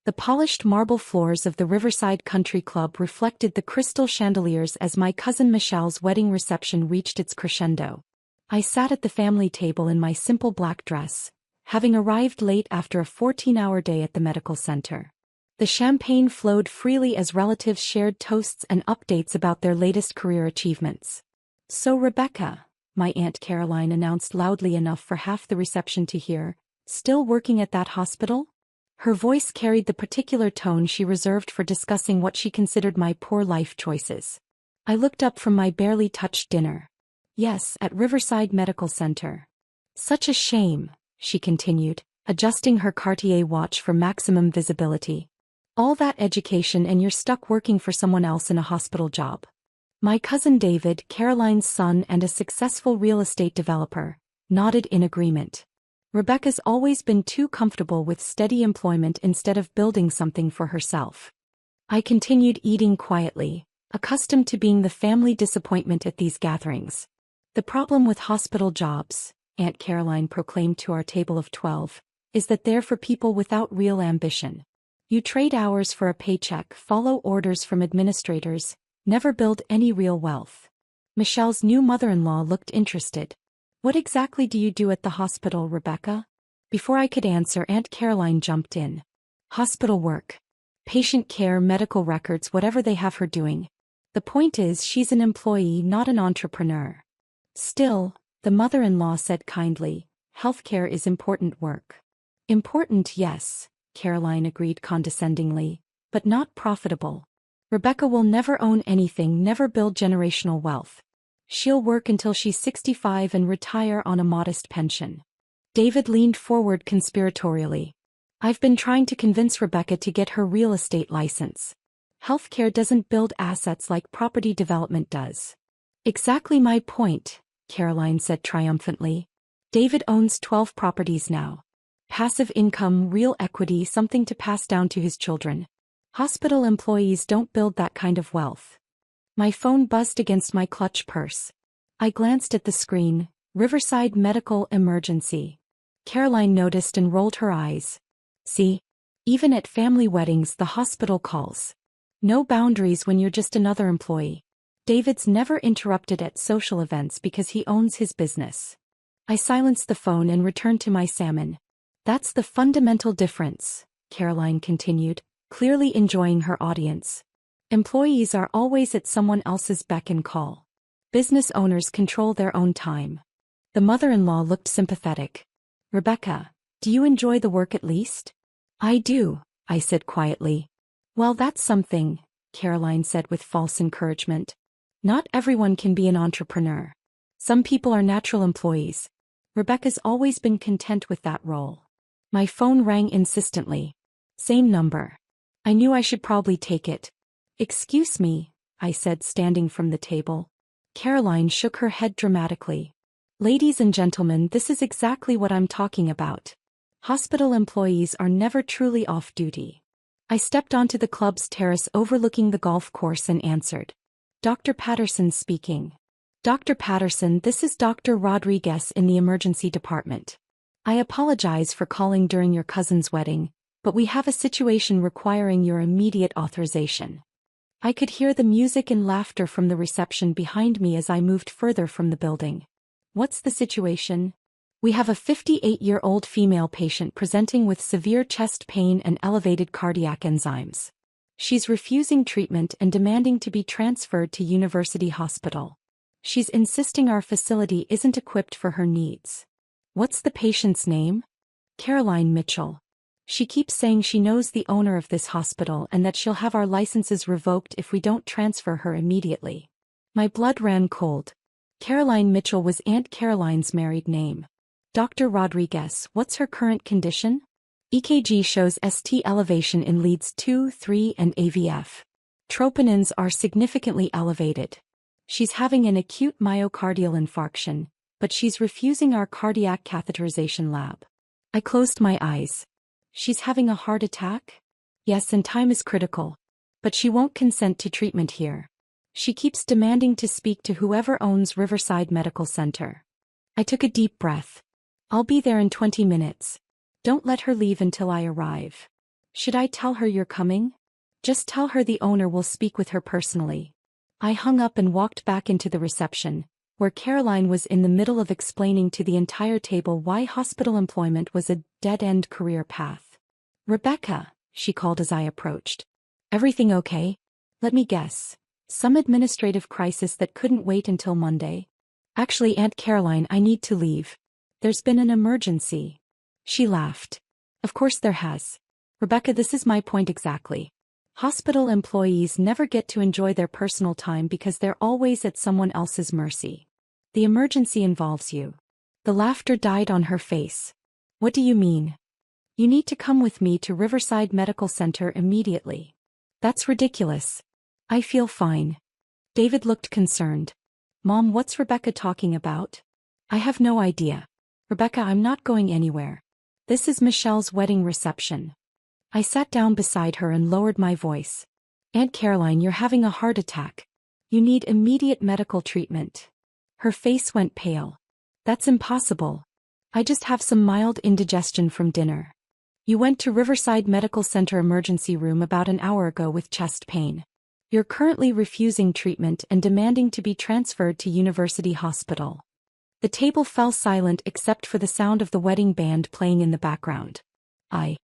The polished marble floors of the Riverside Country Club reflected the crystal chandeliers as my cousin Michelle's wedding reception reached its crescendo. I sat at the family table in my simple black dress, having arrived late after a 14-hour day at the medical center. The champagne flowed freely as relatives shared toasts and updates about their latest career achievements. "So Rebecca," my Aunt Caroline announced loudly enough for half the reception to hear, "still working at that hospital?" Her voice carried the particular tone she reserved for discussing what she considered my poor life choices. I looked up from my barely touched dinner. "Yes, at Riverside Medical Center." "Such a shame," she continued, adjusting her Cartier watch for maximum visibility. "All that education and you're stuck working for someone else in a hospital job." My cousin David, Caroline's son and a successful real estate developer, nodded in agreement. Rebecca's always been too comfortable with steady employment instead of building something for herself. I continued eating quietly, accustomed to being the family disappointment at these gatherings. "The problem with hospital jobs," Aunt Caroline proclaimed to our table of 12, "is that they're for people without real ambition. You trade hours for a paycheck, follow orders from administrators, never build any real wealth." Michelle's new mother-in-law looked interested. "What exactly do you do at the hospital, Rebecca?" Before I could answer, Aunt Caroline jumped in. "Hospital work. Patient care, medical records, whatever they have her doing. The point is, she's an employee, not an entrepreneur." "Still," the mother-in-law said kindly, "healthcare is important work." "Important, yes," Caroline agreed condescendingly, "but not profitable. Rebecca will never own anything, never build generational wealth. She'll work until she's 65 and retire on a modest pension." David leaned forward conspiratorially. "I've been trying to convince Rebecca to get her real estate license. Healthcare doesn't build assets like property development does." "Exactly my point," Caroline said triumphantly. "David owns 12 properties now. Passive income, real equity, something to pass down to his children. Hospital employees don't build that kind of wealth." My phone buzzed against my clutch purse. I glanced at the screen. "Riverside Medical Emergency." Caroline noticed and rolled her eyes. "See? Even at family weddings the hospital calls. No boundaries when you're just another employee. David's never interrupted at social events because he owns his business." I silenced the phone and returned to my salmon. "That's the fundamental difference," Caroline continued, clearly enjoying her audience. "Employees are always at someone else's beck and call. Business owners control their own time." The mother-in-law looked sympathetic. "Rebecca, do you enjoy the work at least?" "I do," I said quietly. "Well, that's something," Caroline said with false encouragement. "Not everyone can be an entrepreneur. Some people are natural employees. Rebecca's always been content with that role." My phone rang insistently. Same number. I knew I should probably take it. "Excuse me," I said, standing from the table. Caroline shook her head dramatically. "Ladies and gentlemen, this is exactly what I'm talking about. Hospital employees are never truly off duty." I stepped onto the club's terrace overlooking the golf course and answered. "Dr. Patterson speaking." "Dr. Patterson, this is Dr. Rodriguez in the emergency department. I apologize for calling during your cousin's wedding, but we have a situation requiring your immediate authorization." I could hear the music and laughter from the reception behind me as I moved further from the building. "What's the situation?" "We have a 58-year-old female patient presenting with severe chest pain and elevated cardiac enzymes. She's refusing treatment and demanding to be transferred to University Hospital. She's insisting our facility isn't equipped for her needs." "What's the patient's name?" "Caroline Mitchell. She keeps saying she knows the owner of this hospital and that she'll have our licenses revoked if we don't transfer her immediately." My blood ran cold. Caroline Mitchell was Aunt Caroline's married name. "Dr. Rodriguez, what's her current condition?" "EKG shows ST elevation in leads 2, 3 and AVF. Troponins are significantly elevated. She's having an acute myocardial infarction, but she's refusing our cardiac catheterization lab." I closed my eyes. "She's having a heart attack?" "Yes, and time is critical. But she won't consent to treatment here. She keeps demanding to speak to whoever owns Riverside Medical Center." I took a deep breath. "I'll be there in 20 minutes. Don't let her leave until I arrive." Should I tell her you're coming? Just tell her the owner will speak with her personally. I hung up and walked back into the reception, where Caroline was in the middle of explaining to the entire table why hospital employment was a dead-end career path. Rebecca, she called as I approached. Everything okay? Let me guess. Some administrative crisis that couldn't wait until Monday? Actually, Aunt Caroline, I need to leave. There's been an emergency. She laughed. Of course there has. Rebecca, this is my point exactly. Hospital employees never get to enjoy their personal time because they're always at someone else's mercy. The emergency involves you. The laughter died on her face. What do you mean? You need to come with me to Riverside Medical Center immediately. That's ridiculous. I feel fine. David looked concerned. Mom, what's Rebecca talking about? I have no idea. Rebecca, I'm not going anywhere. This is Michelle's wedding reception. I sat down beside her and lowered my voice. Aunt Caroline, you're having a heart attack. You need immediate medical treatment. Her face went pale. That's impossible. I just have some mild indigestion from dinner. You went to Riverside Medical Center emergency room about an hour ago with chest pain. You're currently refusing treatment and demanding to be transferred to University Hospital. The table fell silent except for the sound of the wedding band playing in the background. I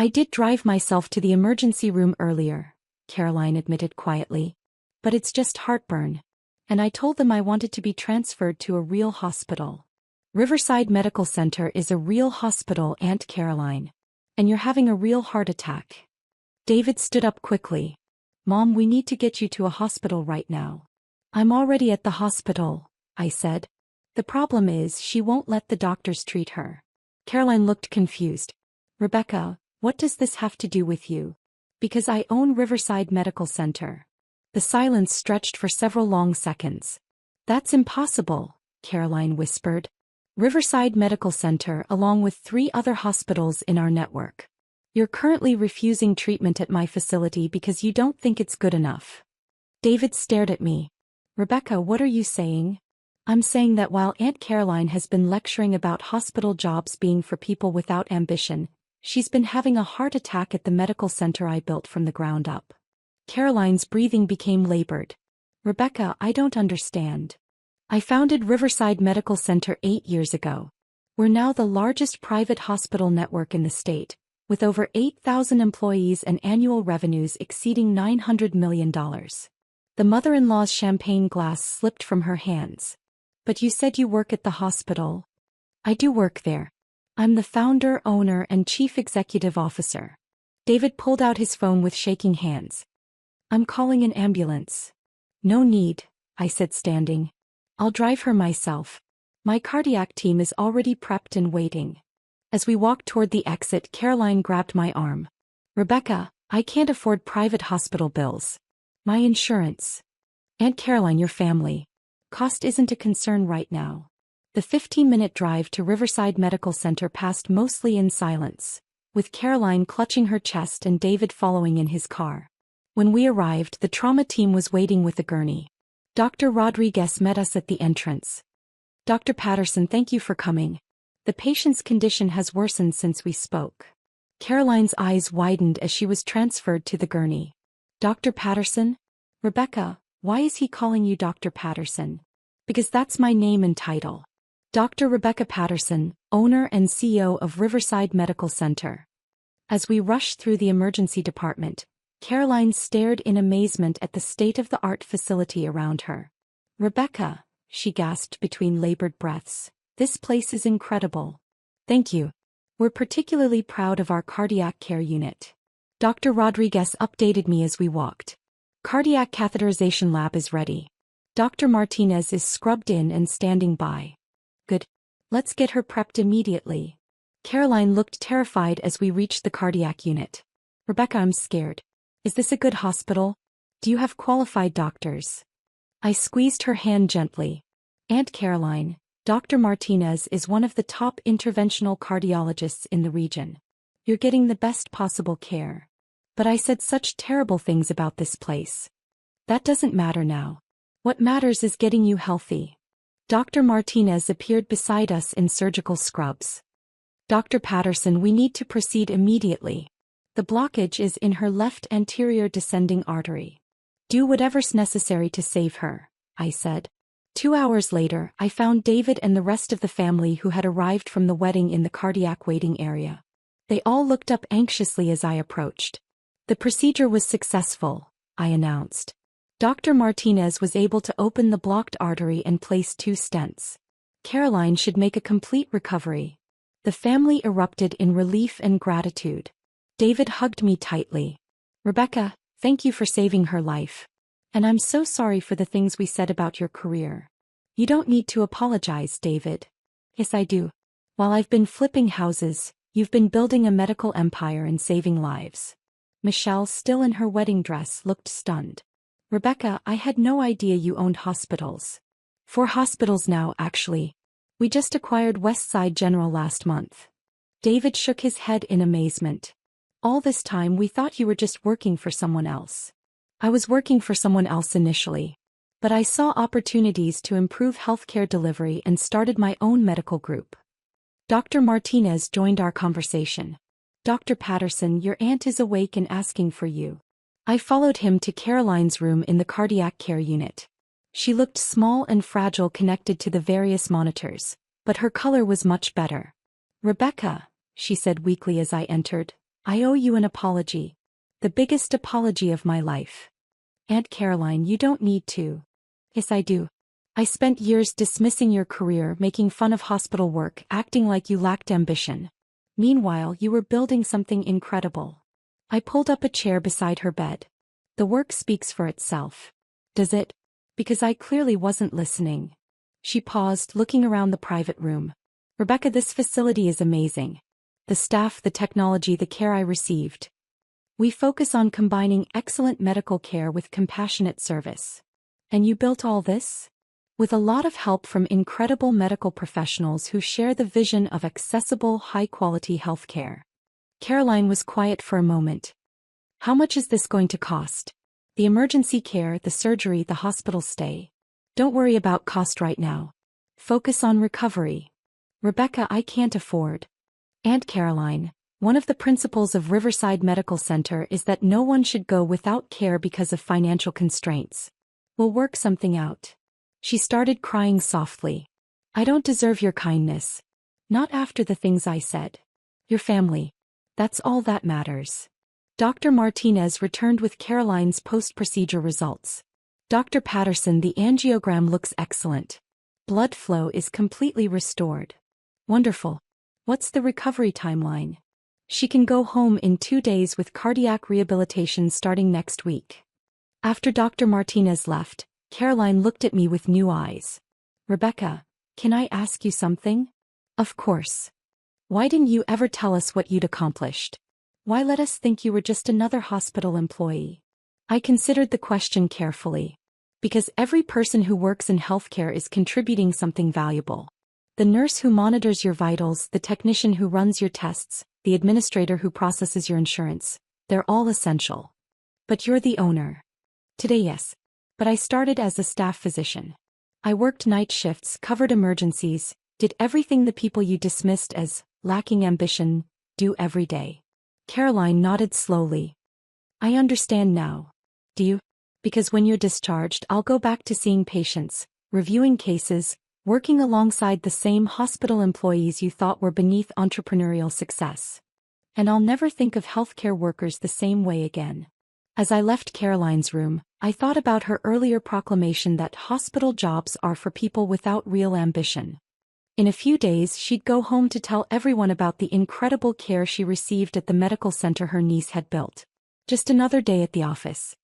did drive myself to the emergency room earlier, Caroline admitted quietly. But it's just heartburn. And I told them I wanted to be transferred to a real hospital. Riverside Medical Center is a real hospital, Aunt Caroline. And you're having a real heart attack. David stood up quickly. Mom, we need to get you to a hospital right now. I'm already at the hospital, I said. The problem is she won't let the doctors treat her. Caroline looked confused. Rebecca, what does this have to do with you? Because I own Riverside Medical Center. The silence stretched for several long seconds. That's impossible, Caroline whispered. Riverside Medical Center along with 3 other hospitals in our network. You're currently refusing treatment at my facility because you don't think it's good enough. David stared at me. Rebecca, what are you saying? I'm saying that while Aunt Caroline has been lecturing about hospital jobs being for people without ambition, she's been having a heart attack at the medical center I built from the ground up. Caroline's breathing became labored. Rebecca, I don't understand. I founded Riverside Medical Center 8 years ago. We're now the largest private hospital network in the state, with over 8,000 employees and annual revenues exceeding $900 million. The mother-in-law's champagne glass slipped from her hands. But you said you work at the hospital. I do work there. I'm the founder, owner, and chief executive officer. David pulled out his phone with shaking hands. I'm calling an ambulance. No need, I said, standing. I'll drive her myself. My cardiac team is already prepped and waiting. As we walked toward the exit, Caroline grabbed my arm. Rebecca, I can't afford private hospital bills. My insurance. Aunt Caroline, your family. Cost isn't a concern right now. The 15-minute drive to Riverside Medical Center passed mostly in silence, with Caroline clutching her chest and David following in his car. When we arrived, the trauma team was waiting with a gurney. Dr. Rodriguez met us at the entrance. Dr. Patterson, thank you for coming. The patient's condition has worsened since we spoke. Caroline's eyes widened as she was transferred to the gurney. Dr. Patterson? Rebecca, why is he calling you Dr. Patterson? Because that's my name and title. Dr. Rebecca Patterson, owner and CEO of Riverside Medical Center. As we rushed through the emergency department, Caroline stared in amazement at the state-of-the-art facility around her. Rebecca, she gasped between labored breaths, this place is incredible. Thank you. We're particularly proud of our cardiac care unit. Dr. Rodriguez updated me as we walked. Cardiac catheterization lab is ready. Dr. Martinez is scrubbed in and standing by. Good. Let's get her prepped immediately. Caroline looked terrified as we reached the cardiac unit. Rebecca, I'm scared. Is this a good hospital? Do you have qualified doctors? I squeezed her hand gently. Aunt Caroline, Dr. Martinez is one of the top interventional cardiologists in the region. You're getting the best possible care. But I said such terrible things about this place. That doesn't matter now. What matters is getting you healthy. Dr. Martinez appeared beside us in surgical scrubs. Dr. Patterson, we need to proceed immediately. The blockage is in her left anterior descending artery. Do whatever's necessary to save her, I said. 2 hours later, I found David and the rest of the family who had arrived from the wedding in the cardiac waiting area. They all looked up anxiously as I approached. The procedure was successful, I announced. Dr. Martinez was able to open the blocked artery and place 2 stents. Caroline should make a complete recovery. The family erupted in relief and gratitude. David hugged me tightly. Rebecca, thank you for saving her life. And I'm so sorry for the things we said about your career. You don't need to apologize, David. Yes, I do. While I've been flipping houses, you've been building a medical empire and saving lives. Michelle, still in her wedding dress, looked stunned. Rebecca, I had no idea you owned hospitals. 4 hospitals now, actually. We just acquired Westside General last month. David shook his head in amazement. All this time we thought you were just working for someone else. I was working for someone else initially. But I saw opportunities to improve healthcare delivery and started my own medical group. Dr. Martinez joined our conversation. Dr. Patterson, your aunt is awake and asking for you. I followed him to Caroline's room in the cardiac care unit. She looked small and fragile connected to the various monitors, but her color was much better. Rebecca, she said weakly as I entered, I owe you an apology. The biggest apology of my life. Aunt Caroline, you don't need to. Yes, I do. I spent years dismissing your career, making fun of hospital work, acting like you lacked ambition. Meanwhile, you were building something incredible. I pulled up a chair beside her bed. The work speaks for itself. Does it? Because I clearly wasn't listening. She paused, looking around the private room. Rebecca, this facility is amazing. The staff, the technology, the care I received. We focus on combining excellent medical care with compassionate service. And you built all this? With a lot of help from incredible medical professionals who share the vision of accessible, high-quality healthcare. Caroline was quiet for a moment. How much is this going to cost? The emergency care, the surgery, the hospital stay. Don't worry about cost right now. Focus on recovery. Rebecca, I can't afford. Aunt Caroline, one of the principles of Riverside Medical Center is that no one should go without care because of financial constraints. We'll work something out. She started crying softly. I don't deserve your kindness. Not after the things I said. Your family. That's all that matters. Dr. Martinez returned with Caroline's post-procedure results. Dr. Patterson, the angiogram looks excellent. Blood flow is completely restored. Wonderful. What's the recovery timeline? She can go home in 2 days with cardiac rehabilitation starting next week. After Dr. Martinez left, Caroline looked at me with new eyes. Rebecca, can I ask you something? Of course. Why didn't you ever tell us what you'd accomplished? Why let us think you were just another hospital employee? I considered the question carefully. Because every person who works in healthcare is contributing something valuable. The nurse who monitors your vitals, the technician who runs your tests, the administrator who processes your insurance, they're all essential. But you're the owner. Today, yes. But I started as a staff physician. I worked night shifts, covered emergencies, did everything the people you dismissed as lacking ambition do every day. Caroline nodded slowly. I understand now. Do you? Because when you're discharged, I'll go back to seeing patients, reviewing cases, working alongside the same hospital employees you thought were beneath entrepreneurial success. And I'll never think of healthcare workers the same way again. As I left Caroline's room, I thought about her earlier proclamation that hospital jobs are for people without real ambition. In a few days, she'd go home to tell everyone about the incredible care she received at the medical center her niece had built. Just another day at the office.